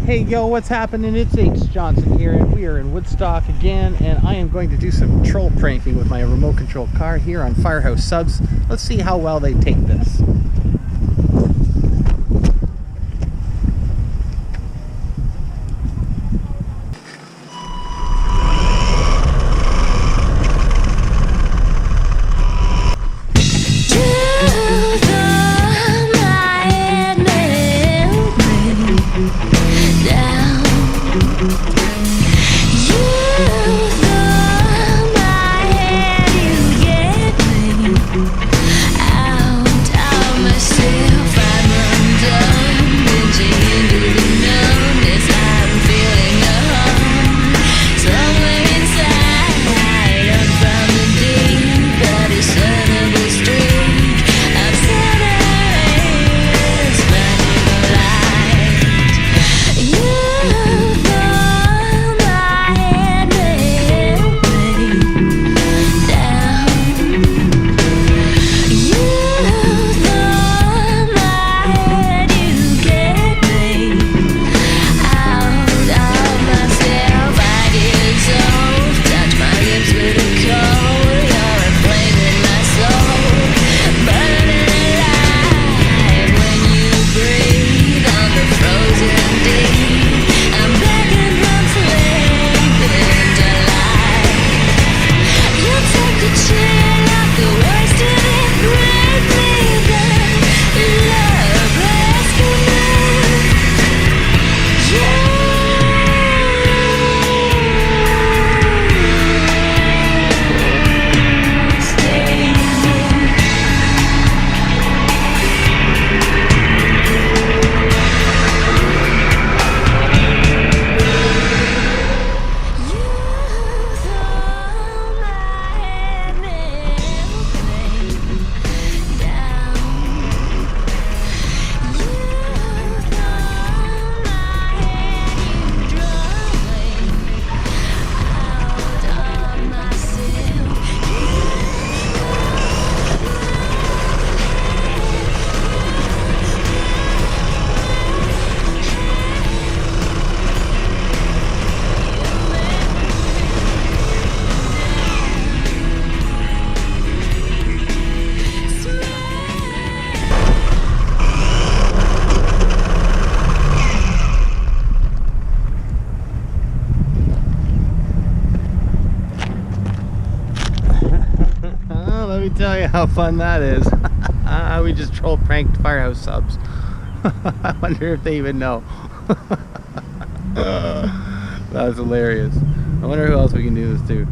Hey yo, what's happening? It's H. Johnson here, and we are in Woodstock again, and I am going to do some troll pranking with my remote control car here on Firehouse Subs. Let's see how well they take this. Let me tell you how fun that is. We just troll pranked Firehouse Subs. I wonder if they even know. That was hilarious. I wonder who else we can do this to.